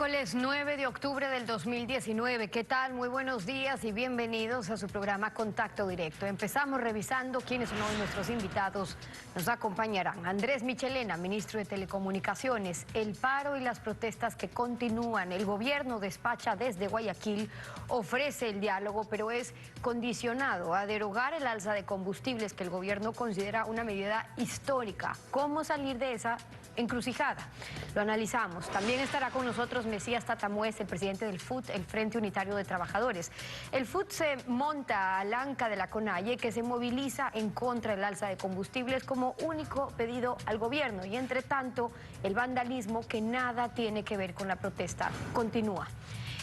Miércoles 9 de octubre del 2019. ¿Qué tal? Muy buenos días y bienvenidos a su programa Contacto Directo. Empezamos revisando quiénes son hoy nuestros invitados. Nos acompañarán Andrés Michelena, ministro de Telecomunicaciones. El paro y las protestas que continúan. El gobierno despacha desde Guayaquil, ofrece el diálogo, pero es condicionado a derogar el alza de combustibles que el gobierno considera una medida histórica. ¿Cómo salir de esa encrucijada? Lo analizamos. También estará con nosotros Mesías Tatamuez, el presidente del FUT, el Frente Unitario de Trabajadores. El FUT se monta al anca de la CONAIE, que se moviliza en contra del alza de combustibles como único pedido al gobierno. Y entre tanto, el vandalismo, que nada tiene que ver con la protesta, continúa.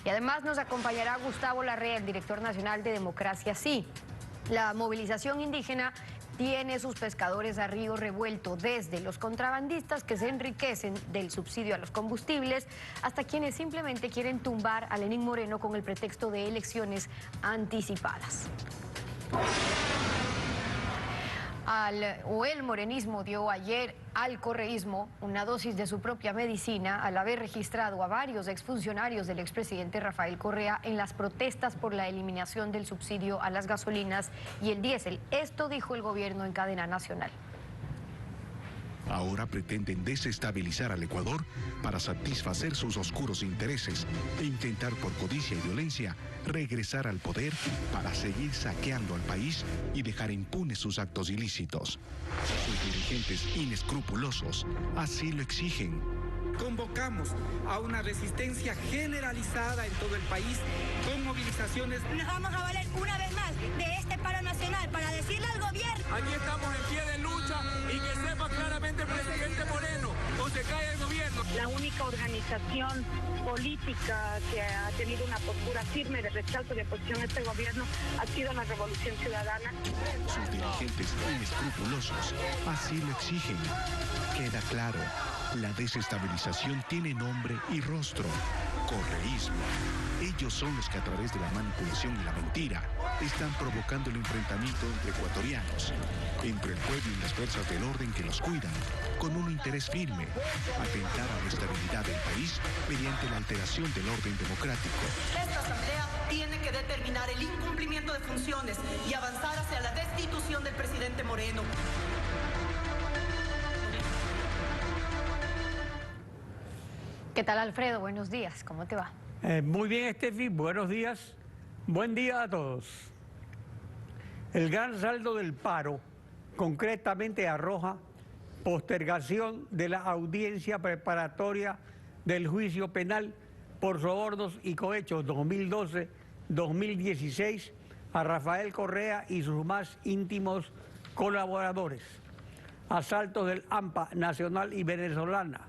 Y además nos acompañará Gustavo Larrea, el director nacional de Democracia Sí. La movilización indígena tiene sus pescadores a río revuelto, desde los contrabandistas que se enriquecen del subsidio a los combustibles hasta quienes simplemente quieren tumbar a Lenín Moreno con el pretexto de elecciones anticipadas. El morenismo dio ayer al correísmo una dosis de su propia medicina al haber registrado a varios exfuncionarios del expresidente Rafael Correa en las protestas por la eliminación del subsidio a las gasolinas y el diésel. Esto dijo el gobierno en cadena nacional. Ahora pretenden desestabilizar al Ecuador para satisfacer sus oscuros intereses e intentar por codicia y violencia regresar al poder para seguir saqueando al país y dejar impunes sus actos ilícitos. Sus dirigentes inescrupulosos así lo exigen. Convocamos a una resistencia generalizada en todo el país con movilizaciones. Nos vamos a valer una vez más de este paro nacional para decirle al gobierno. Aquí estamos en pie de lucha y que sepa claramente el presidente Moreno, o se cae el gobierno. La única organización política que ha tenido una postura firme de rechazo de oposición a este gobierno ha sido la Revolución Ciudadana. Sus dirigentes inescrupulosos así lo exigen. Queda claro, la desestabilización tiene nombre y rostro: correísmo. Ellos son los que a través de la manipulación y la mentira están provocando el enfrentamiento entre ecuatorianos, entre el pueblo y las fuerzas del orden que los cuidan, con un interés firme: atentar a la estabilidad del país mediante la alteración del orden democrático. Esta asamblea tiene que determinar el incumplimiento de funciones y avanzar hacia la destitución del presidente Moreno. ¿Qué tal, Alfredo? Buenos días, ¿cómo te va? Muy bien, Estefi, buenos días. Buen día a todos. El gran saldo del paro concretamente arroja postergación de la audiencia preparatoria del juicio penal por sobornos y cohechos 2012-2016 a Rafael Correa y sus más íntimos colaboradores, asaltos del AMPA nacional y venezolana,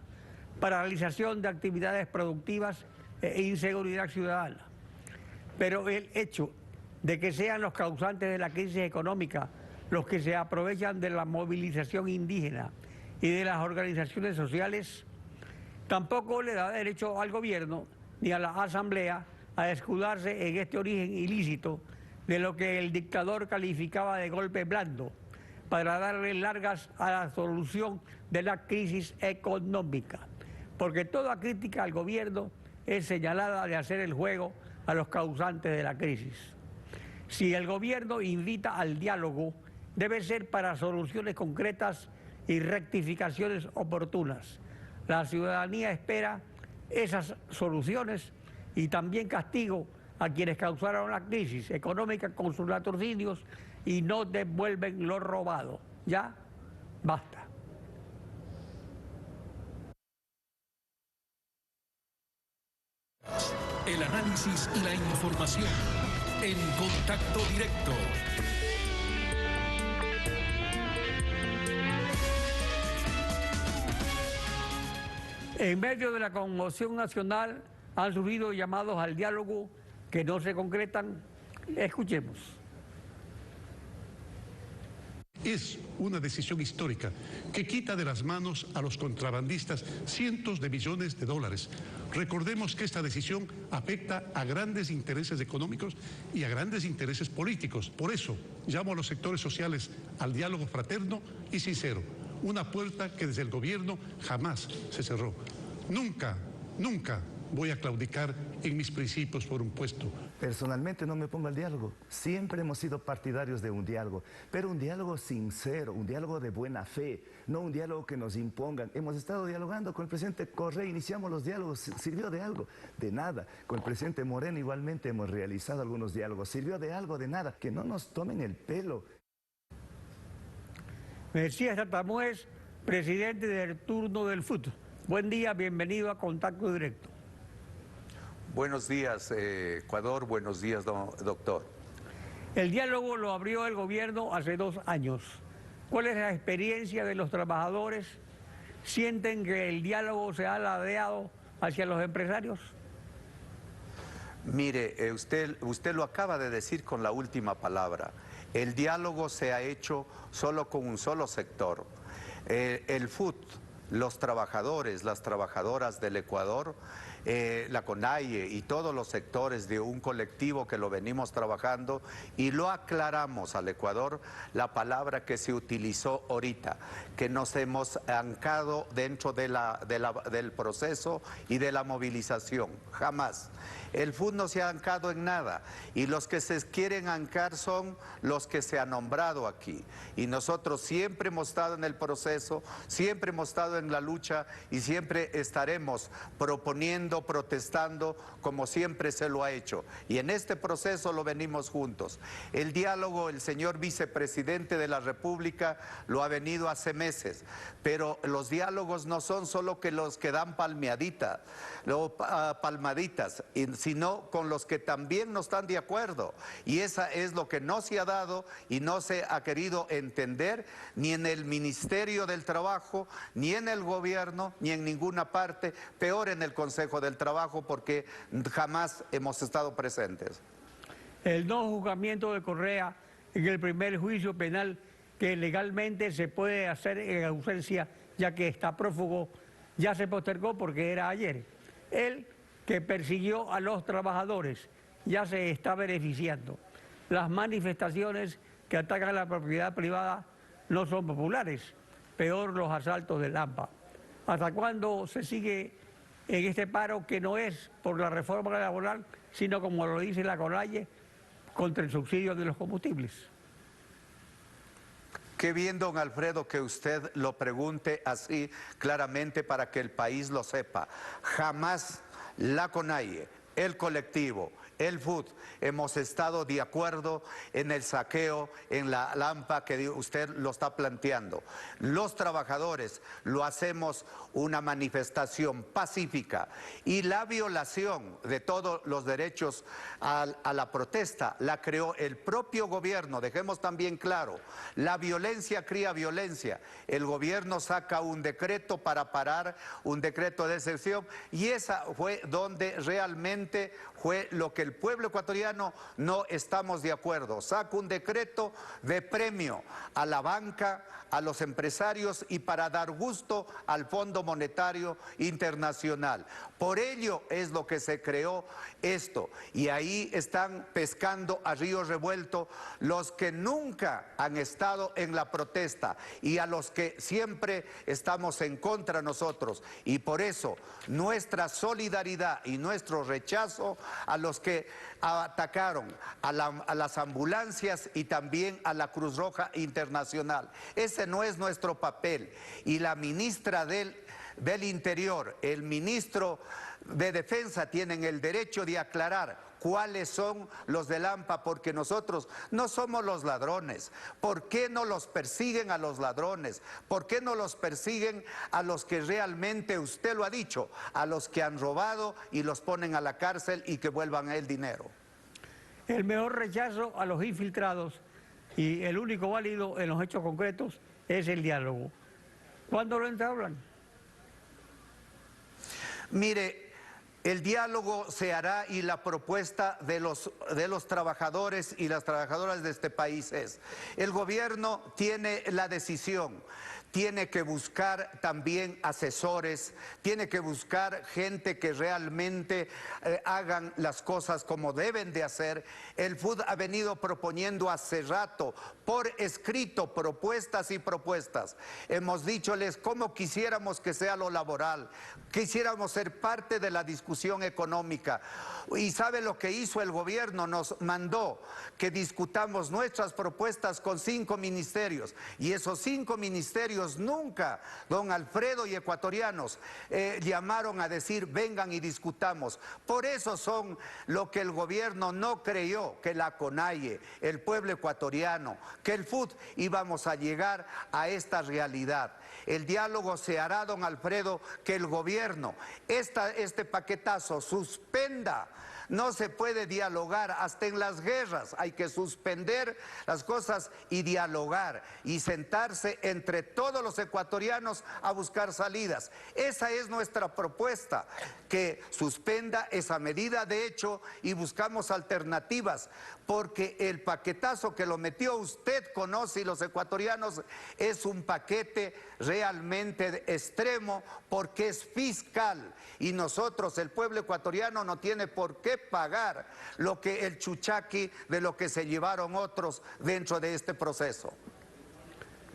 paralización de actividades productivas e inseguridad ciudadana. Pero el hecho de que sean los causantes de la crisis económica los que se aprovechan de la movilización indígena y de las organizaciones sociales tampoco le da derecho al gobierno ni a la asamblea a escudarse en este origen ilícito de lo que el dictador calificaba de golpe blando para darle largas a la solución de la crisis económica, porque toda crítica al gobierno es señalada de hacer el juego a los causantes de la crisis. Si el gobierno invita al diálogo, debe ser para soluciones concretas y rectificaciones oportunas. La ciudadanía espera esas soluciones y también castigo a quienes causaron la crisis económica con sus latrocinios y no devuelven lo robado. Ya basta. El análisis y la información en Contacto Directo. En medio de la conmoción nacional han surgido llamados al diálogo que no se concretan. Escuchemos. Es una decisión histórica que quita de las manos a los contrabandistas cientos de millones de dólares. Recordemos que esta decisión afecta a grandes intereses económicos y a grandes intereses políticos. Por eso llamo a los sectores sociales al diálogo fraterno y sincero, una puerta que desde el gobierno jamás se cerró. Nunca voy a claudicar en mis principios por un puesto. Personalmente no me pongo al diálogo. Siempre hemos sido partidarios de un diálogo, pero un diálogo sincero, un diálogo de buena fe, no un diálogo que nos impongan. Hemos estado dialogando con el presidente Correa, iniciamos los diálogos, ¿sirvió de algo? De nada. Con el presidente Moreno igualmente hemos realizado algunos diálogos, ¿sirvió de algo? De nada. Que no nos tomen el pelo. Mesías Tatamuez, presidente del turno del FUT. Buen día, bienvenido a Contacto Directo. Buenos días, Ecuador. Buenos días, doctor. El diálogo lo abrió el gobierno hace 2 años. ¿Cuál es la experiencia de los trabajadores? ¿Sienten que el diálogo se ha ladeado hacia los empresarios? Mire, usted lo acaba de decir con la última palabra. El diálogo se ha hecho solo con un solo sector. El FUT, los trabajadores, las trabajadoras del Ecuador, la CONAIE y todos los sectores de un colectivo que lo venimos trabajando y lo aclaramos al Ecuador, la palabra que se utilizó ahorita, que nos hemos anclado dentro del proceso y de la movilización. Jamás. El FUT no se ha anclado en nada y los que se quieren ancar son los que se han nombrado aquí. Y nosotros siempre hemos estado en el proceso, siempre hemos estado en la lucha y siempre estaremos proponiendo, protestando, como siempre se lo ha hecho. Y en este proceso lo venimos juntos. El diálogo, el señor vicepresidente de la República lo ha venido hace meses, pero los diálogos no son solo que los que dan palmaditas, sino con los que también no están de acuerdo. Y esa es lo que no se ha dado y no se ha querido entender ni en el Ministerio del Trabajo, ni en el gobierno, ni en ninguna parte, peor en el Consejo del Trabajo, porque jamás hemos estado presentes. El no juzgamiento de Correa en el primer juicio penal que legalmente se puede hacer en ausencia, ya que está prófugo, ya se postergó porque era ayer. Él, que persiguió a los trabajadores, ya se está beneficiando. Las manifestaciones que atacan la propiedad privada no son populares, peor los asaltos del AMPA. ¿Hasta cuándo se sigue en este paro que no es por la reforma laboral, sino como lo dice la CONAIE, contra el subsidio de los combustibles? Qué bien, don Alfredo, que usted lo pregunte así claramente para que el país lo sepa. Jamás la CONAIE, el colectivo, el FUT, hemos estado de acuerdo en el saqueo, en la AMPA que usted lo está planteando. Los trabajadores lo hacemos una manifestación pacífica y la violación de todos los derechos a la protesta la creó el propio gobierno. Dejemos también claro, la violencia cría violencia. El gobierno saca un decreto para parar, un decreto de excepción, y esa fue donde realmente fue lo que el pueblo ecuatoriano no estamos de acuerdo. Saca un decreto de premio a la banca, a los empresarios y para dar gusto al Fondo Monetario Internacional. Por ello es lo que se creó esto, y ahí están pescando a río revuelto los que nunca han estado en la protesta y a los que siempre estamos en contra nosotros, y por eso nuestra solidaridad y nuestro rechazo a los que atacaron a las ambulancias y también a la Cruz Roja Internacional. Ese no es nuestro papel, y la ministra del Interior, el ministro de Defensa tienen el derecho de aclarar cuáles son los del AMPA, porque nosotros no somos los ladrones. ¿Por qué no los persiguen a los ladrones? ¿Por qué no los persiguen a los que realmente, usted lo ha dicho, a los que han robado y los ponen a la cárcel y que vuelvan el dinero? El mejor rechazo a los infiltrados y el único válido en los hechos concretos es el diálogo. ¿Cuándo lo entablan? Mire, el diálogo se hará y la propuesta de los trabajadores y las trabajadoras de este país es: el gobierno tiene la decisión, tiene que buscar también asesores, tiene que buscar gente que realmente hagan las cosas como deben de hacer. El FUD ha venido proponiendo hace rato, por escrito, propuestas y propuestas. Hemos dicholes cómo quisiéramos que sea lo laboral, quisiéramos ser parte de la discusión económica. Y ¿sabe lo que hizo el gobierno? Nos mandó que discutamos nuestras propuestas con 5 ministerios, y esos 5 ministerios nunca, don Alfredo y ecuatorianos, llamaron a decir vengan y discutamos. Por eso son lo que el gobierno no creyó, que la CONAIE, el pueblo ecuatoriano, que el FUD íbamos a llegar a esta realidad. El diálogo se hará, don Alfredo, que el gobierno este paquetazo suspenda. No se puede dialogar hasta en las guerras, hay que suspender las cosas y dialogar y sentarse entre todos los ecuatorianos a buscar salidas. Esa es nuestra propuesta, que suspenda esa medida de hecho y buscamos alternativas, porque el paquetazo que lo metió usted conoce y los ecuatorianos es un paquete realmente extremo porque es fiscal y nosotros, el pueblo ecuatoriano, no tiene por qué pagar lo que el chuchaqui de lo que se llevaron otros dentro de este proceso.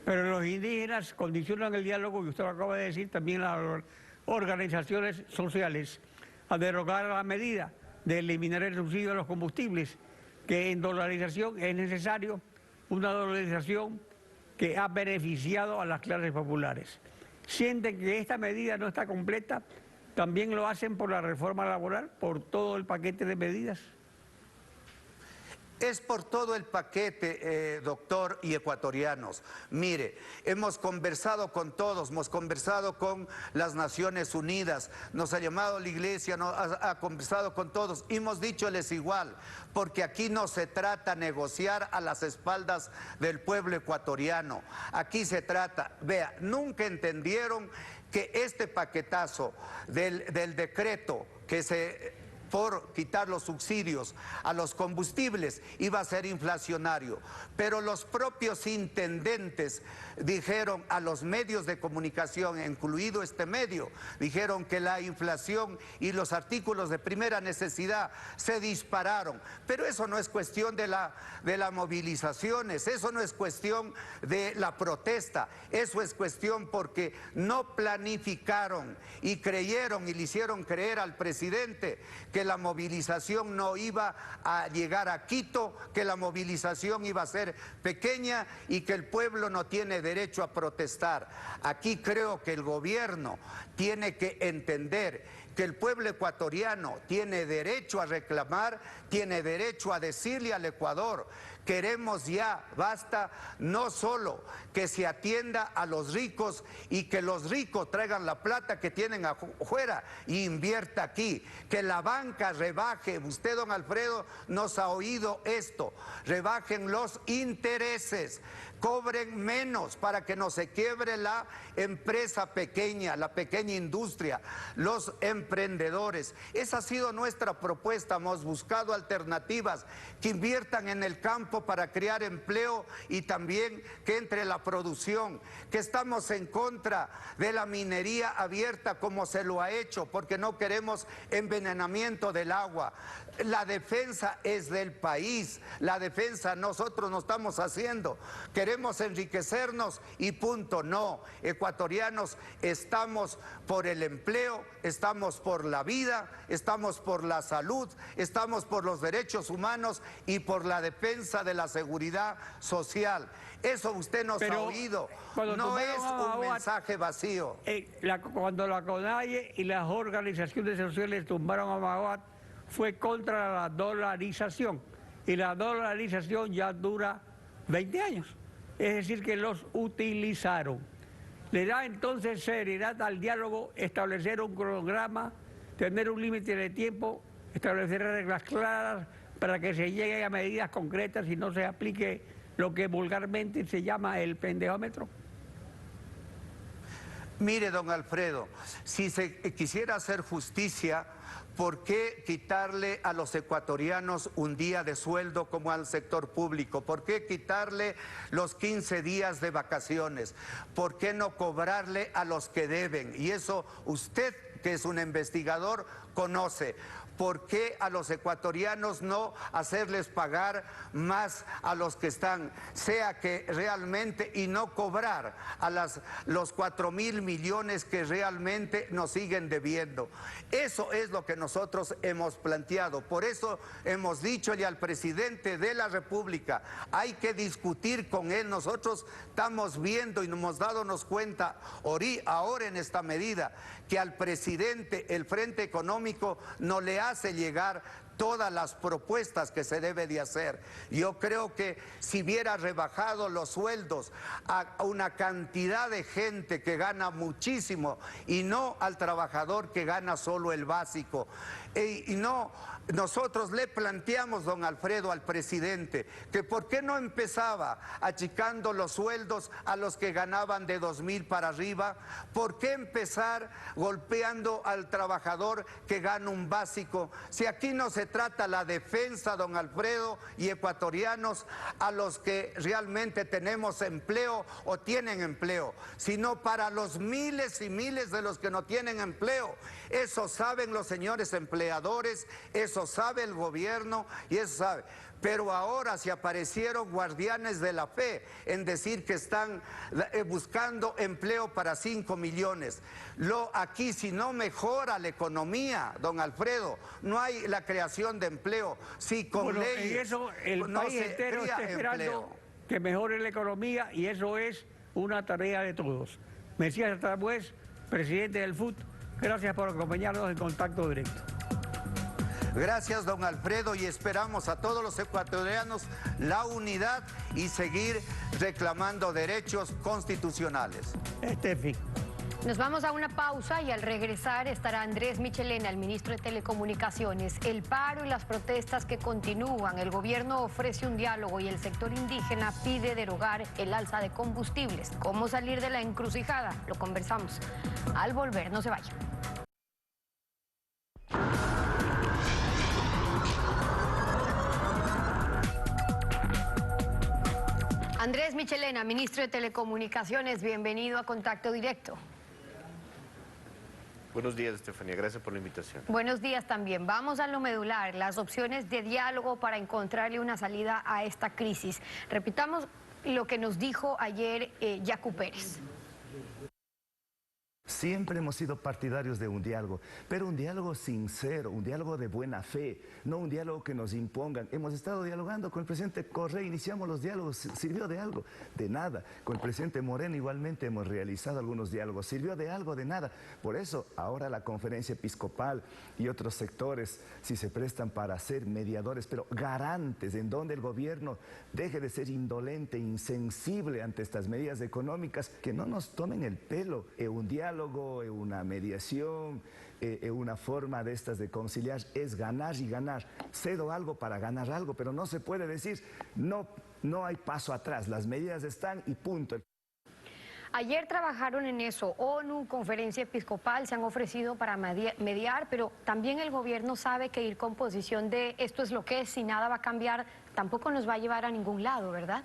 Pero los indígenas condicionan el diálogo, y usted lo acaba de decir, también las organizaciones sociales, a derogar la medida de eliminar el subsidio a los combustibles, que en dolarización es necesario, una dolarización que ha beneficiado a las clases populares. Sienten que esta medida no está completa, también lo hacen por la reforma laboral, por todo el paquete de medidas. Es por todo el paquete, doctor, y ecuatorianos. Mire, hemos conversado con todos, hemos conversado con las Naciones Unidas, nos ha llamado la Iglesia, ha conversado con todos, y hemos dicholes igual, porque aquí no se trata de negociar a las espaldas del pueblo ecuatoriano. Aquí se trata, vea, nunca entendieron que este paquetazo del decreto que por quitar los subsidios a los combustibles iba a ser inflacionario, pero los propios intendentes dijeron a los medios de comunicación, incluido este medio, dijeron que la inflación y los artículos de primera necesidad se dispararon, pero eso no es cuestión de las movilizaciones, eso no es cuestión de la protesta, eso es cuestión porque no planificaron y creyeron y le hicieron creer al presidente que la movilización no iba a llegar a Quito, que la movilización iba a ser pequeña y que el pueblo no tiene derecho a protestar. Aquí creo que el gobierno tiene que entender que el pueblo ecuatoriano tiene derecho a reclamar, tiene derecho a decirle al Ecuador: queremos ya, basta, no solo que se atienda a los ricos y que los ricos traigan la plata que tienen afuera y invierta aquí, que la banca rebaje, usted, don Alfredo, nos ha oído esto, rebajen los intereses, cobren menos para que no se quiebre la empresa pequeña, la pequeña industria, los emprendedores. Esa ha sido nuestra propuesta, hemos buscado alternativas que inviertan en el campo para crear empleo y también que entre la producción, que estamos en contra de la minería abierta como se lo ha hecho, porque no queremos envenenamiento del agua. La defensa es del país, la defensa nosotros no estamos haciendo, queremos enriquecernos y punto. No, ecuatorianos, estamos por el empleo, estamos por la vida, estamos por la salud, estamos por los derechos humanos y por la defensa de la seguridad social. Eso usted nos ha oído, no es un mensaje vacío. Cuando la CONAIE y las organizaciones sociales tumbaron a Magabat, fue contra la dolarización, y la dolarización ya dura 20 años, es decir que los utilizaron. Le da entonces seriedad al diálogo, establecer un cronograma, tener un límite de tiempo, establecer reglas claras para que se llegue a medidas concretas y no se aplique lo que vulgarmente se llama el pendejómetro. Mire, don Alfredo, si se quisiera hacer justicia, ¿por qué quitarle a los ecuatorianos un día de sueldo como al sector público? ¿Por qué quitarle los 15 días de vacaciones? ¿Por qué no cobrarle a los que deben? Y eso usted, que es un investigador, conoce. ¿Por qué a los ecuatorianos no hacerles pagar más a los que están? Sea que realmente, y no cobrar a los 4.000 millones que realmente nos siguen debiendo. Eso es lo que nosotros hemos planteado. Por eso hemos dicho ya al presidente de la República, hay que discutir con él. Nosotros estamos viendo y nos hemos dado cuenta ahora en esta medida que al presidente el Frente Económico no le hace llegar todas las propuestas que se debe de hacer. Yo creo que si hubiera rebajado los sueldos a una cantidad de gente que gana muchísimo y no al trabajador que gana solo el básico, y no, nosotros le planteamos, don Alfredo, al presidente que por qué no empezaba achicando los sueldos a los que ganaban de 2.000 para arriba, por qué empezar golpeando al trabajador que gana un básico, si aquí no se trata la defensa, don Alfredo, y ecuatorianos a los que realmente tenemos empleo o tienen empleo, sino para los miles y miles de los que no tienen empleo. Eso saben los señores empleadores, eso sabe el gobierno y eso sabe. Pero ahora se aparecieron guardianes de la fe en decir que están buscando empleo para 5 millones. Aquí si no mejora la economía, don Alfredo, no hay la creación de empleo. Si con leyes y eso el no país se entero crea está esperando empleo. que mejore la economía y eso es una tarea de todos. Mesías Tarbués, presidente del FUT, gracias por acompañarnos en Contacto Directo. Gracias, don Alfredo, y esperamos a todos los ecuatorianos la unidad y seguir reclamando derechos constitucionales. Estefi. Nos vamos a una pausa y al regresar estará Andrés Michelena, el ministro de Telecomunicaciones. El paro y las protestas que continúan. El gobierno ofrece un diálogo y el sector indígena pide derogar el alza de combustibles. ¿Cómo salir de la encrucijada? Lo conversamos al volver. No se vayan. Andrés Michelena, ministro de Telecomunicaciones, bienvenido a Contacto Directo. Buenos días, Estefanía. Gracias por la invitación. Buenos días también. Vamos a lo medular, las opciones de diálogo para encontrarle una salida a esta crisis. Repitamos lo que nos dijo ayer Yacu Pérez. Siempre hemos sido partidarios de un diálogo, pero un diálogo sincero, un diálogo de buena fe, no un diálogo que nos impongan. Hemos estado dialogando con el presidente Correa, iniciamos los diálogos, ¿sirvió de algo? De nada. Con el presidente Moreno igualmente hemos realizado algunos diálogos, ¿sirvió de algo? De nada. Por eso ahora la conferencia episcopal y otros sectores, si se prestan para ser mediadores, pero garantes, en donde el gobierno deje de ser indolente, insensible ante estas medidas económicas, que no nos tomen el pelo. Un diálogo, una mediación, una forma de estas de conciliar es ganar y ganar. Cedo algo para ganar algo, pero no se puede decir no hay paso atrás, las medidas están y punto. Ayer trabajaron en eso, ONU, conferencia episcopal, se han ofrecido para mediar, pero también el gobierno sabe que ir con posición de esto es lo que es, si nada va a cambiar, tampoco nos va a llevar a ningún lado, ¿verdad?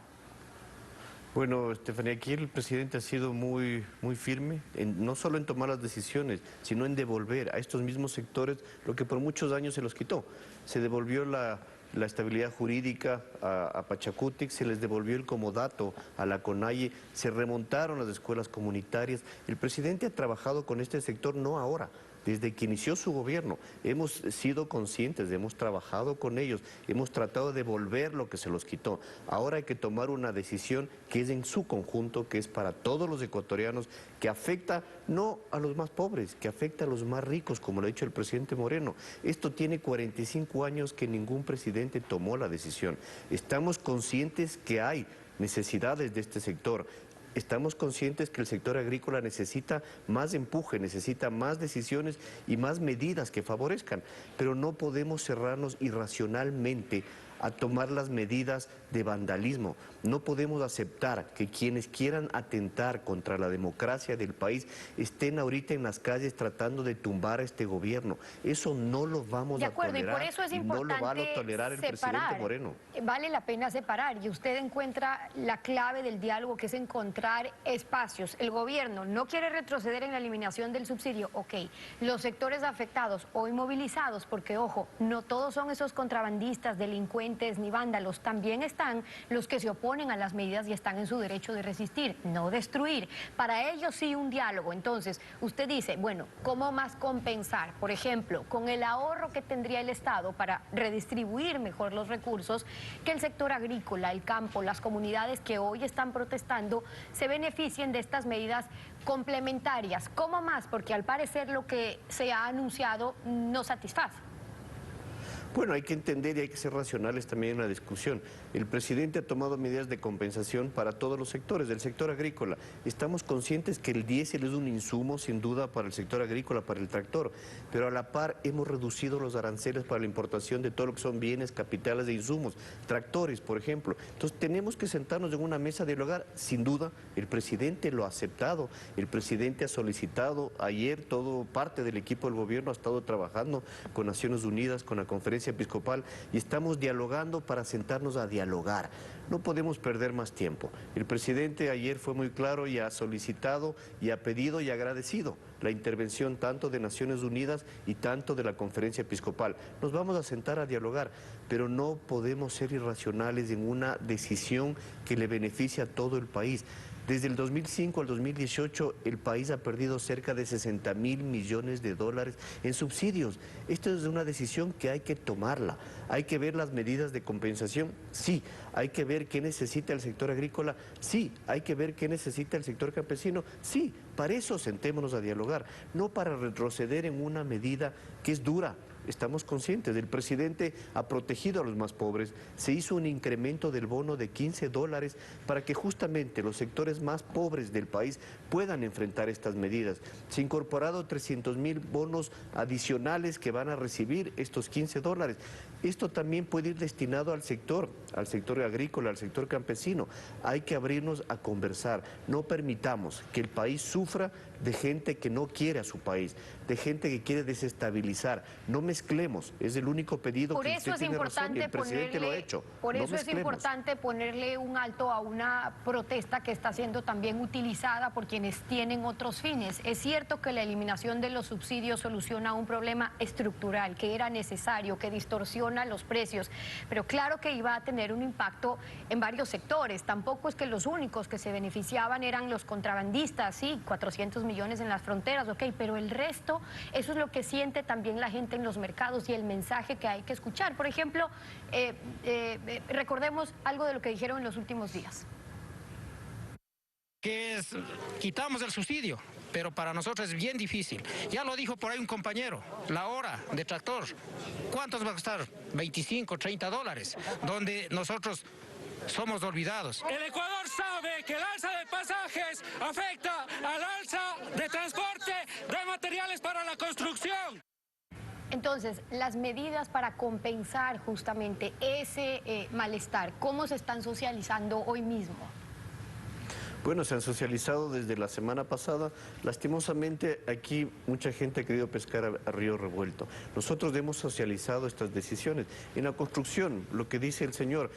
Bueno, Estefanía, aquí el presidente ha sido muy firme, no solo en tomar las decisiones, sino en devolver a estos mismos sectores lo que por muchos años se los quitó. Se devolvió la estabilidad jurídica a Pachacutic, se les devolvió el comodato a la CONAIE, se remontaron las escuelas comunitarias. El presidente ha trabajado con este sector no ahora, desde que inició su gobierno. Hemos sido conscientes, hemos trabajado con ellos, hemos tratado de devolver lo que se los quitó. Ahora hay que tomar una decisión que es en su conjunto, que es para todos los ecuatorianos, que afecta no a los más pobres, que afecta a los más ricos, como lo ha dicho el presidente Moreno. Esto tiene 45 años que ningún presidente tomó la decisión. Estamos conscientes que hay necesidades de este sector. Estamos conscientes que el sector agrícola necesita más empuje, necesita más decisiones y más medidas que favorezcan, pero no podemos cerrarnos irracionalmente a tomar las medidas de vandalismo. No podemos aceptar que quienes quieran atentar contra la democracia del país estén ahorita en las calles tratando de tumbar a este gobierno. Eso no lo vamos a tolerar. De acuerdo, y por eso es importante no lo va a tolerar el presidente Moreno. Vale la pena separar, y usted encuentra la clave del diálogo, que es encontrar espacios. El gobierno no quiere retroceder en la eliminación del subsidio, ok. Los sectores afectados, hoy movilizados, porque ojo, no todos son esos contrabandistas, delincuentes ni vándalos, también están los que se oponen a las medidas y están en su derecho de resistir, no destruir. Para ellos sí un diálogo. Entonces, usted dice, bueno, ¿cómo más compensar? Por ejemplo, con el ahorro que tendría el Estado para redistribuir mejor los recursos, que el sector agrícola, el campo, las comunidades que hoy están protestando se beneficien de estas medidas complementarias. ¿Cómo más? Porque al parecer lo que se ha anunciado no satisface. Bueno, hay que entender y hay que ser racionales también en la discusión. El presidente ha tomado medidas de compensación para todos los sectores, del sector agrícola. Estamos conscientes que el diésel es un insumo, sin duda, para el sector agrícola, para el tractor, pero a la par hemos reducido los aranceles para la importación de todo lo que son bienes, capitales de insumos, tractores, por ejemplo. Entonces tenemos que sentarnos en una mesa a dialogar. Sin duda, el presidente lo ha aceptado, el presidente ha solicitado, ayer todo parte del equipo del gobierno ha estado trabajando con Naciones Unidas, con la Conferencia Episcopal, y estamos dialogando para sentarnos a dialogar. No podemos perder más tiempo. El presidente ayer fue muy claro y ha solicitado y ha pedido y agradecido la intervención tanto de Naciones Unidas y tanto de la Conferencia Episcopal. Nos vamos a sentar a dialogar, pero no podemos ser irracionales en una decisión que le beneficie a todo el país. Desde el 2005 al 2018 el país ha perdido cerca de 60.000 millones de dólares en subsidios. Esto es una decisión que hay que tomarla. Hay que ver las medidas de compensación, sí. Hay que ver qué necesita el sector agrícola, sí. Hay que ver qué necesita el sector campesino, sí. Para eso sentémonos a dialogar, no para retroceder en una medida que es dura. Estamos conscientes, el presidente ha protegido a los más pobres, se hizo un incremento del bono de $15 para que justamente los sectores más pobres del país puedan enfrentar estas medidas. Se ha incorporado 300.000 bonos adicionales que van a recibir estos $15. Esto también puede ir destinado al sector agrícola, al sector campesino. Hay que abrirnos a conversar, no permitamos que el país sufra de gente que no quiere a su país, de gente que quiere desestabilizar. No mezclemos, es el único pedido que usted tiene razón y el presidente lo ha hecho. Por eso es importante ponerle un alto a una protesta que está siendo también utilizada por quienes tienen otros fines. Es cierto que la eliminación de los subsidios soluciona un problema estructural que era necesario, que distorsiona los precios, pero claro que iba a tener un impacto en varios sectores. Tampoco es que los únicos que se beneficiaban eran los contrabandistas, sí, 400 millones en las fronteras, ok, pero el resto, eso es lo que siente también la gente en los mercados y el mensaje que hay que escuchar. Por ejemplo, recordemos algo de lo que dijeron en los últimos días. Que es, quitamos el subsidio, pero para nosotros es bien difícil. Ya lo dijo por ahí un compañero, la hora de tractor, ¿cuántos va a costar? 25, 30 dólares, donde nosotros somos olvidados. El Ecuador sabe que el alza de pasajes afecta al alza de transporte de materiales para la construcción. Entonces, las medidas para compensar justamente ese malestar, ¿cómo se están socializando hoy mismo? Bueno, se han socializado desde la semana pasada. Lastimosamente, aquí mucha gente ha querido pescar a río revuelto. Nosotros hemos socializado estas decisiones. En la construcción, lo que dice el señor,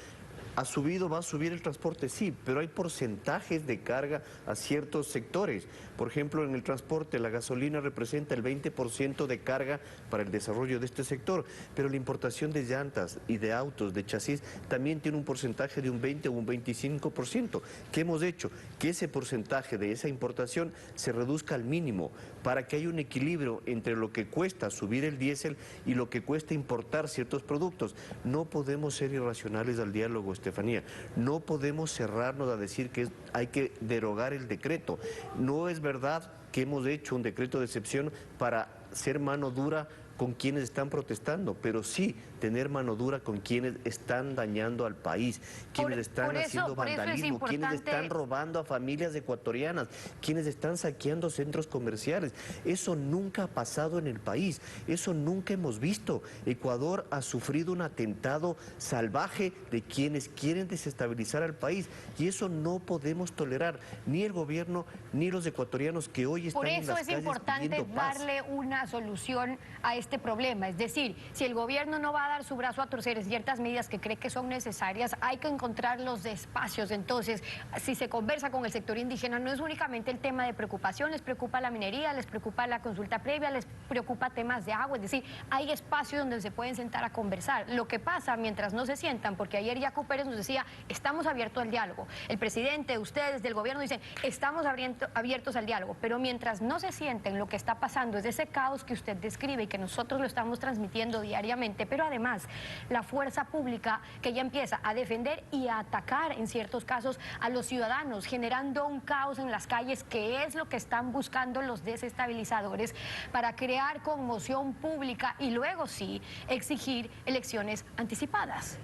¿ha subido, va a subir el transporte? Sí, pero hay porcentajes de carga a ciertos sectores. Por ejemplo, en el transporte, la gasolina representa el 20% de carga para el desarrollo de este sector, pero la importación de llantas y de autos, de chasis, también tiene un porcentaje de un 20 o un 25%. ¿Qué hemos hecho? Que ese porcentaje de esa importación se reduzca al mínimo para que haya un equilibrio entre lo que cuesta subir el diésel y lo que cuesta importar ciertos productos. No podemos ser irracionales al diálogo, Estefanía. No podemos cerrarnos a decir que hay que derogar el decreto. No es verdad que hemos hecho un decreto de excepción para ser mano dura con quienes están protestando, pero sí tener mano dura con quienes están dañando al país, quienes están haciendo vandalismo, quienes están robando a familias ecuatorianas, quienes están saqueando centros comerciales. Eso nunca ha pasado en el país, eso nunca hemos visto. Ecuador ha sufrido un atentado salvaje de quienes quieren desestabilizar al país y eso no podemos tolerar, ni el gobierno ni los ecuatorianos que hoy están en las calles pidiendo paz. Por eso es importante darle una solución a este problema, es decir, si el gobierno no va a dar su brazo a torcer en ciertas medidas que cree que son necesarias, hay que encontrar los espacios. Entonces, si se conversa con el sector indígena, no es únicamente el tema de preocupación, les preocupa la minería, les preocupa la consulta previa, les preocupa temas de agua, es decir, hay espacios donde se pueden sentar a conversar. Lo que pasa mientras no se sientan, porque ayer Yacu Pérez nos decía, estamos abiertos al diálogo. El presidente, ustedes del gobierno dicen, estamos abiertos al diálogo, pero mientras no se sienten, lo que está pasando es ese caos que usted describe y que nosotros lo estamos transmitiendo diariamente, pero además la fuerza pública que ya empieza a defender y a atacar en ciertos casos a los ciudadanos, generando un caos en las calles, que es lo que están buscando los desestabilizadores para crear conmoción pública y luego sí exigir elecciones anticipadas.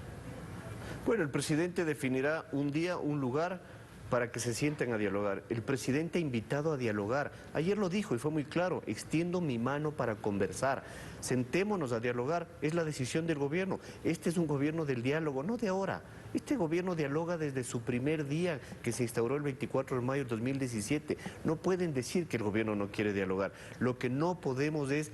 Bueno, el presidente definirá un día, un lugar para que se sienten a dialogar. El presidente ha invitado a dialogar. Ayer lo dijo y fue muy claro, extiendo mi mano para conversar. Sentémonos a dialogar, es la decisión del gobierno. Este es un gobierno del diálogo, no de ahora. Este gobierno dialoga desde su primer día, que se instauró el 24 de mayo de 2017. No pueden decir que el gobierno no quiere dialogar. Lo que no podemos es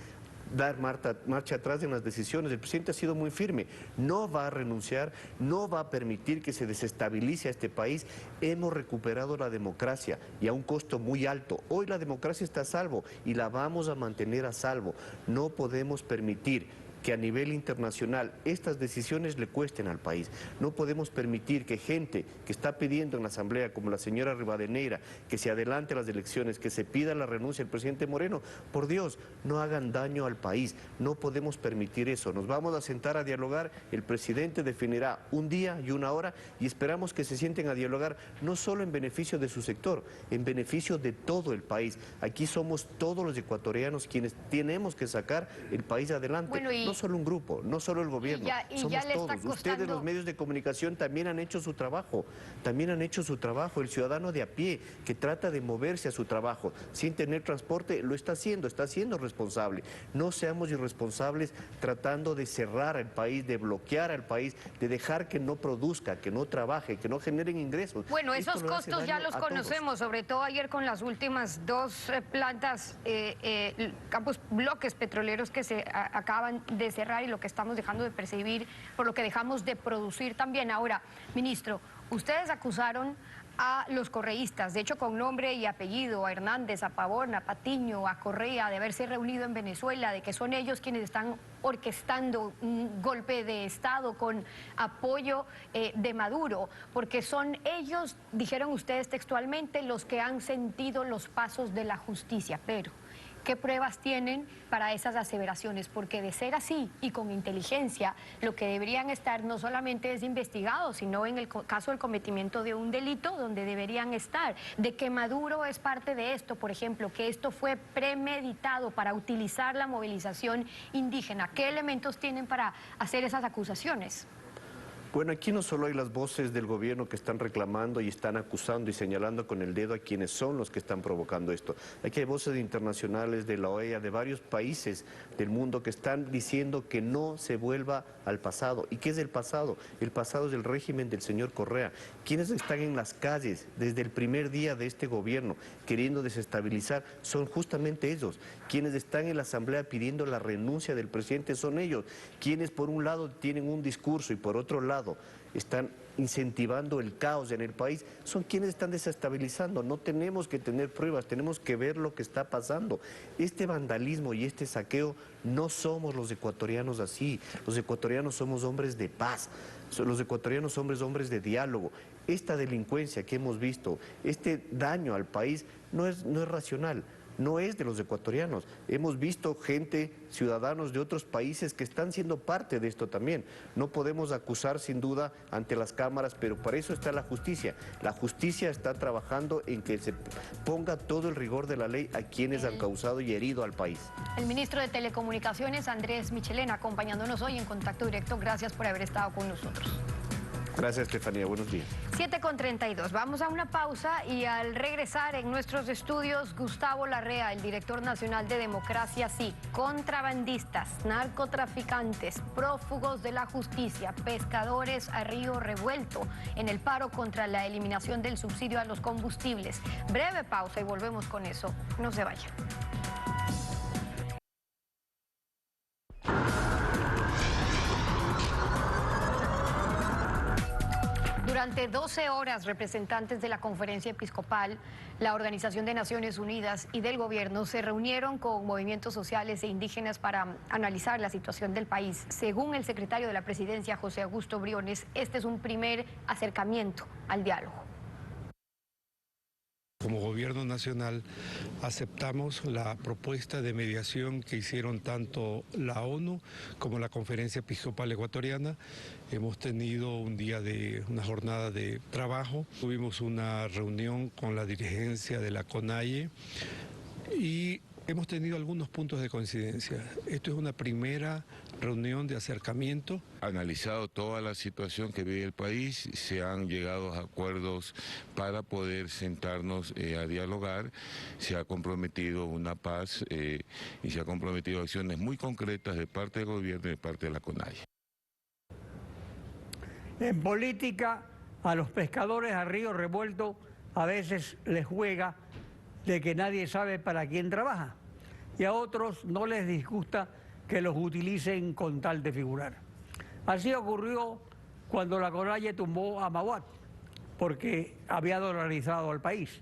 dar marcha atrás en las decisiones. El presidente ha sido muy firme, no va a renunciar, no va a permitir que se desestabilice a este país. Hemos recuperado la democracia y a un costo muy alto. Hoy la democracia está a salvo y la vamos a mantener a salvo. No podemos permitir que a nivel internacional estas decisiones le cuesten al país. No podemos permitir que gente que está pidiendo en la Asamblea, como la señora Rivadeneira, que se adelante las elecciones, que se pida la renuncia del presidente Moreno, por Dios, no hagan daño al país. No podemos permitir eso. Nos vamos a sentar a dialogar, el presidente definirá un día y una hora y esperamos que se sienten a dialogar no solo en beneficio de su sector, en beneficio de todo el país. Aquí somos todos los ecuatorianos quienes tenemos que sacar el país adelante. Bueno, no solo un grupo, no solo el gobierno, somos ya le está todos. Ustedes, los medios de comunicación, también han hecho su trabajo, el ciudadano de a pie que trata de moverse a su trabajo sin tener transporte, lo está siendo responsable. No seamos irresponsables tratando de cerrar el país, de bloquear al país, de dejar que no produzca, que no trabaje, que no generen ingresos. Bueno, esos costos ya los conocemos, sobre todo ayer con las últimas dos plantas, campos, bloques petroleros que se acaban de cerrar y lo que estamos dejando de percibir, por lo que dejamos de producir también. Ahora, ministro, ustedes acusaron a los correístas, de hecho con nombre y apellido, a Hernández, a Pavón, a Patiño, a Correa, de haberse reunido en Venezuela, de que son ellos quienes están orquestando un golpe de Estado con apoyo de Maduro, porque son ellos, dijeron ustedes textualmente, los que han sentido los pasos de la justicia. Pero ¿qué pruebas tienen para esas aseveraciones? Porque de ser así y con inteligencia, lo que deberían estar no solamente es investigados, sino en el caso del cometimiento de un delito donde deberían estar, de que Maduro es parte de esto, por ejemplo, que esto fue premeditado para utilizar la movilización indígena. ¿Qué elementos tienen para hacer esas acusaciones? Bueno, aquí no solo hay las voces del gobierno que están reclamando y están acusando y señalando con el dedo a quienes son los que están provocando esto. Aquí hay voces internacionales de la OEA, de varios países del mundo que están diciendo que no se vuelva al pasado. ¿Y qué es el pasado? El pasado es el régimen del señor Correa. Quienes están en las calles desde el primer día de este gobierno queriendo desestabilizar son justamente ellos. Quienes están en la Asamblea pidiendo la renuncia del presidente son ellos. Quienes por un lado tienen un discurso y por otro lado están incentivando el caos en el país, son quienes están desestabilizando. No tenemos que tener pruebas, tenemos que ver lo que está pasando. Este vandalismo y este saqueo, no somos los ecuatorianos así. Los ecuatorianos somos hombres de paz, los ecuatorianos somos hombres de diálogo. Esta delincuencia que hemos visto, este daño al país, no es racional. no es de los ecuatorianos. Hemos visto gente, ciudadanos de otros países que están siendo parte de esto también. No podemos acusar sin duda ante las cámaras, pero para eso está la justicia. La justicia está trabajando en que se ponga todo el rigor de la ley a quienes han causado y herido al país. El ministro de Telecomunicaciones, Andrés Michelena, acompañándonos hoy en Contacto Directo. Gracias por haber estado con nosotros. Gracias, Estefanía. Buenos días. 7:32. Vamos a una pausa y al regresar en nuestros estudios, Gustavo Larrea, el director nacional de Democracia Sí, contrabandistas, narcotraficantes, prófugos de la justicia, pescadores a río revuelto en el paro contra la eliminación del subsidio a los combustibles. Breve pausa y volvemos con eso. No se vayan. Durante 12 horas, representantes de la Conferencia Episcopal, la Organización de Naciones Unidas y del Gobierno se reunieron con movimientos sociales e indígenas para analizar la situación del país. Según el secretario de la Presidencia, José Augusto Briones, este es un primer acercamiento al diálogo. Como Gobierno Nacional aceptamos la propuesta de mediación que hicieron tanto la ONU como la Conferencia Episcopal Ecuatoriana. Hemos tenido una jornada de trabajo, tuvimos una reunión con la dirigencia de la CONAIE y hemos tenido algunos puntos de coincidencia. Esto es una primera reunión de acercamiento. Analizado toda la situación que vive el país, se han llegado a acuerdos para poder sentarnos a dialogar. Se ha comprometido una paz y se ha comprometido acciones muy concretas de parte del gobierno y de parte de la CONAIE. En política, a los pescadores a río revuelto a veces les juega de que nadie sabe para quién trabaja y a otros no les disgusta que los utilicen con tal de figurar. Así ocurrió cuando la CONAIE tumbó a Mauat, porque había dolarizado al país.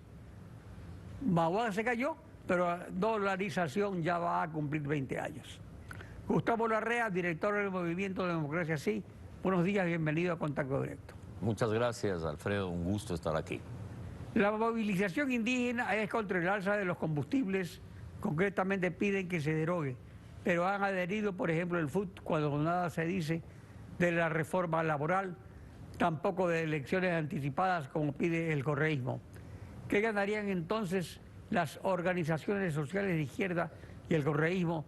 Mauat se cayó, pero la dolarización ya va a cumplir 20 años. Gustavo Larrea, director del Movimiento de Democracia Sí, buenos días, bienvenido a Contacto Directo. Muchas gracias, Alfredo, un gusto estar aquí. La movilización indígena es contra el alza de los combustibles, concretamente piden que se derogue, pero han adherido, por ejemplo, el FUT, cuando nada se dice de la reforma laboral, tampoco de elecciones anticipadas como pide el correísmo. ¿Qué ganarían entonces las organizaciones sociales de izquierda y el correísmo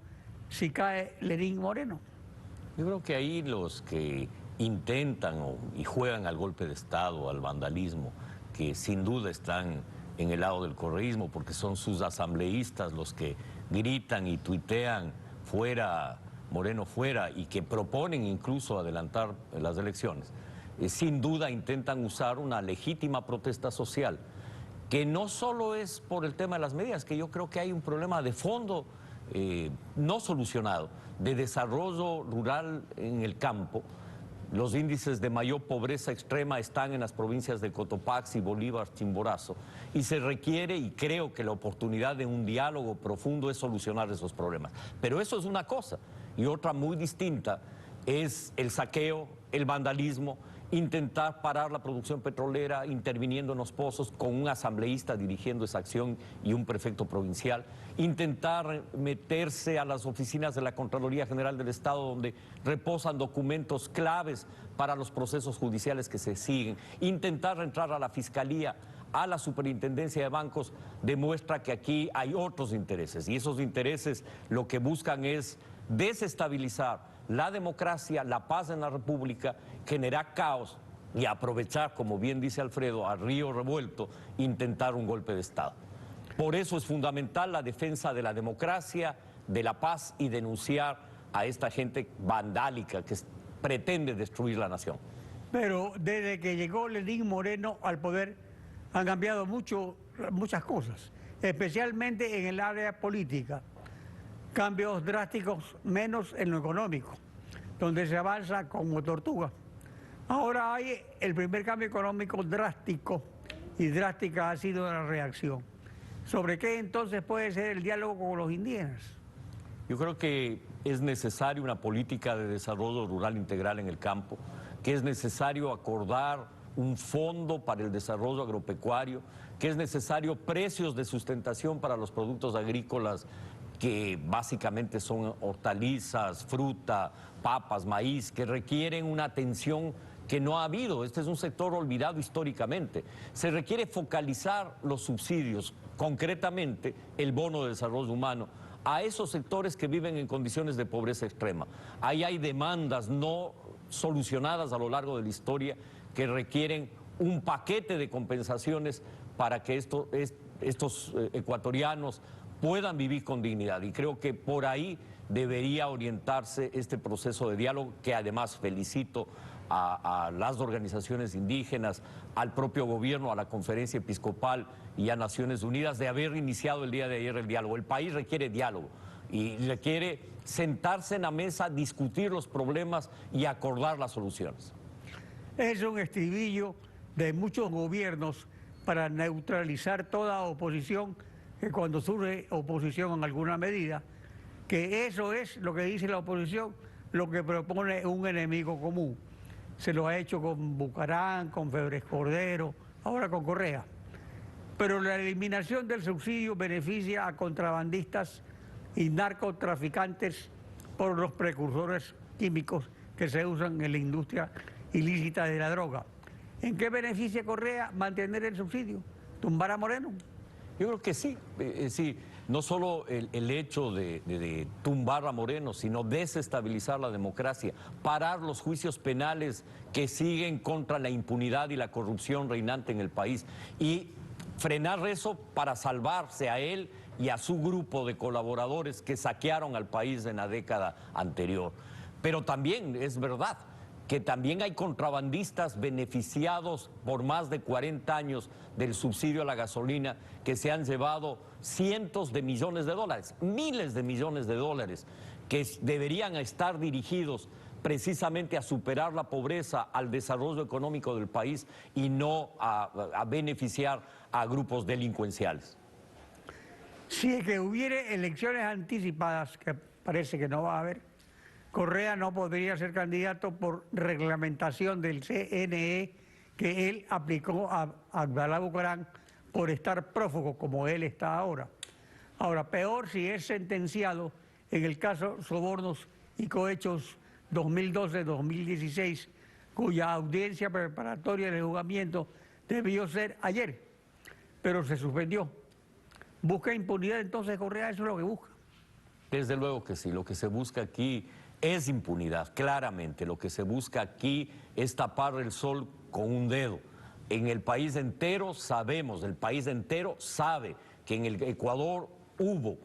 si cae Lenín Moreno? Yo creo que ahí los que intentan y juegan al golpe de Estado, al vandalismo, que sin duda están en el lado del correísmo, porque son sus asambleístas los que gritan y tuitean fuera, Moreno fuera, y que proponen incluso adelantar las elecciones. Sin duda intentan usar una legítima protesta social, que no solo es por el tema de las medidas, que yo creo que hay un problema de fondo no solucionado, de desarrollo rural en el campo. Los índices de mayor pobreza extrema están en las provincias de Cotopaxi, Bolívar, Chimborazo, y se requiere, y creo que la oportunidad de un diálogo profundo es solucionar esos problemas. Pero eso es una cosa, y otra muy distinta es el saqueo, el vandalismo, intentar parar la producción petrolera interviniendo en los pozos con un asambleísta dirigiendo esa acción y un prefecto provincial, intentar meterse a las oficinas de la Contraloría General del Estado donde reposan documentos claves para los procesos judiciales que se siguen, intentar entrar a la Fiscalía, a la Superintendencia de Bancos, demuestra que aquí hay otros intereses y esos intereses lo que buscan es desestabilizar la democracia, la paz en la República, generar caos y aprovechar, como bien dice Alfredo, a río revuelto, intentar un golpe de Estado. Por eso es fundamental la defensa de la democracia, de la paz y denunciar a esta gente vandálica que pretende destruir la nación. Pero desde que llegó Lenín Moreno al poder han cambiado muchas cosas, especialmente en el área política. Cambios drásticos, menos en lo económico, donde se avanza como tortuga. Ahora hay el primer cambio económico drástico, y drástica ha sido la reacción. ¿Sobre qué entonces puede ser el diálogo con los indígenas? Yo creo que es necesaria una política de desarrollo rural integral en el campo, que es necesario acordar un fondo para el desarrollo agropecuario, que es necesario precios de sustentación para los productos agrícolas que básicamente son hortalizas, fruta, papas, maíz, que requieren una atención que no ha habido. Este es un sector olvidado históricamente. Se requiere focalizar los subsidios, concretamente el bono de desarrollo humano, a esos sectores que viven en condiciones de pobreza extrema. Ahí hay demandas no solucionadas a lo largo de la historia que requieren un paquete de compensaciones para que estos ecuatorianos puedan vivir con dignidad. Y creo que por ahí debería orientarse este proceso de diálogo, que además felicito a las organizaciones indígenas, al propio gobierno, a la Conferencia Episcopal y a Naciones Unidas de haber iniciado el día de ayer el diálogo. El país requiere diálogo y requiere sentarse en la mesa, discutir los problemas y acordar las soluciones. Es un estribillo de muchos gobiernos para neutralizar toda oposición, que cuando surge oposición en alguna medida, que eso es lo que dice la oposición, lo que propone un enemigo común. Se lo ha hecho con Bucarán, con Febres Cordero, ahora con Correa. Pero la eliminación del subsidio beneficia a contrabandistas y narcotraficantes por los precursores químicos que se usan en la industria ilícita de la droga. ¿En qué beneficia Correa mantener el subsidio? ¿Tumbar a Moreno? Yo creo que sí, no solo el hecho de tumbar a Moreno, sino desestabilizar la democracia, parar los juicios penales que siguen contra la impunidad y la corrupción reinante en el país y frenar eso para salvarse a él y a su grupo de colaboradores que saquearon al país en la década anterior. Pero también es verdad que también hay contrabandistas beneficiados por más de 40 años del subsidio a la gasolina que se han llevado cientos de millones de dólares, miles de millones de dólares, que deberían estar dirigidos precisamente a superar la pobreza, al desarrollo económico del país y no a beneficiar a grupos delincuenciales. Si es que hubiera elecciones anticipadas, que parece que no va a haber, Correa no podría ser candidato por reglamentación del CNE que él aplicó a Abdalá Bucarán por estar prófugo como él está ahora. Ahora, peor si es sentenciado en el caso Sobornos y Cohechos 2012-2016, cuya audiencia preparatoria de juzgamiento debió ser ayer, pero se suspendió. ¿Busca impunidad entonces Correa? ¿Eso es lo que busca? Desde luego que sí, lo que se busca aquí es impunidad, claramente. Lo que se busca aquí es tapar el sol con un dedo. En el país entero sabemos, el país entero sabe que en el Ecuador hubo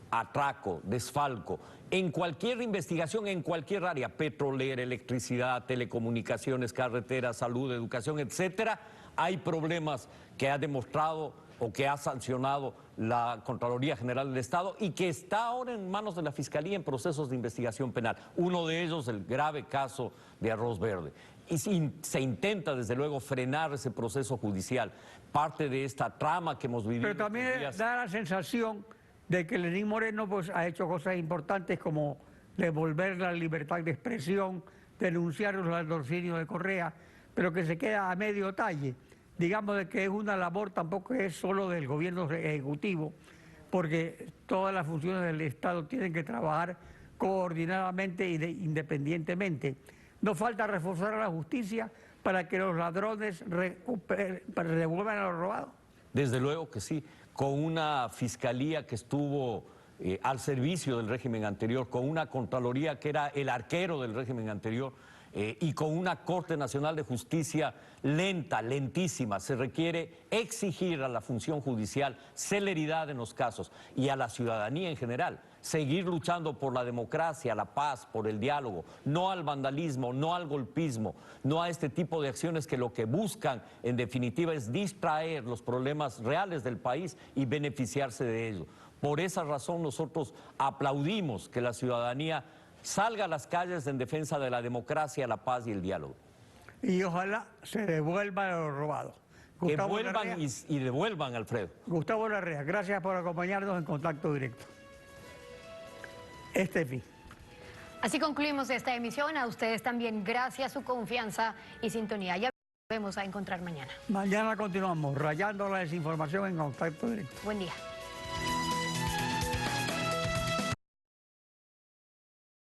atraco, desfalco, en cualquier investigación, en cualquier área, petrolera, electricidad, telecomunicaciones, carreteras, salud, educación, etcétera, hay problemas que ha demostrado o que ha sancionado la Contraloría General del Estado y que está ahora en manos de la Fiscalía en procesos de investigación penal. Uno de ellos, el grave caso de Arroz Verde. Y se intenta, desde luego, frenar ese proceso judicial. Parte de esta trama que hemos vivido. Pero también da la sensación de que Lenín Moreno pues, ha hecho cosas importantes como devolver la libertad de expresión, denunciar los latrocinios de Correa, pero que se queda a medio talle. Digamos de que es una labor, tampoco es solo del gobierno ejecutivo, porque todas las funciones del Estado tienen que trabajar coordinadamente e independientemente. No falta reforzar a la justicia para que los ladrones devuelvan a lo robado. Desde luego que sí, con una fiscalía que estuvo al servicio del régimen anterior, con una Contraloría que era el arquero del régimen anterior, y con una Corte Nacional de Justicia lenta, lentísima. Se requiere exigir a la función judicial celeridad en los casos y a la ciudadanía en general. Seguir luchando por la democracia, la paz, por el diálogo, no al vandalismo, no al golpismo, no a este tipo de acciones que lo que buscan, en definitiva, es distraer los problemas reales del país y beneficiarse de ello. Por esa razón nosotros aplaudimos que la ciudadanía salga a las calles en defensa de la democracia, la paz y el diálogo. Y ojalá se devuelva lo robado. Que vuelvan y devuelvan, Alfredo. Gustavo Larrea, gracias por acompañarnos en Contacto Directo. Fin. Así concluimos esta emisión. A ustedes también gracias, su confianza y sintonía. Vamos a encontrar mañana. Mañana continuamos rayando la desinformación en Contacto Directo. Buen día.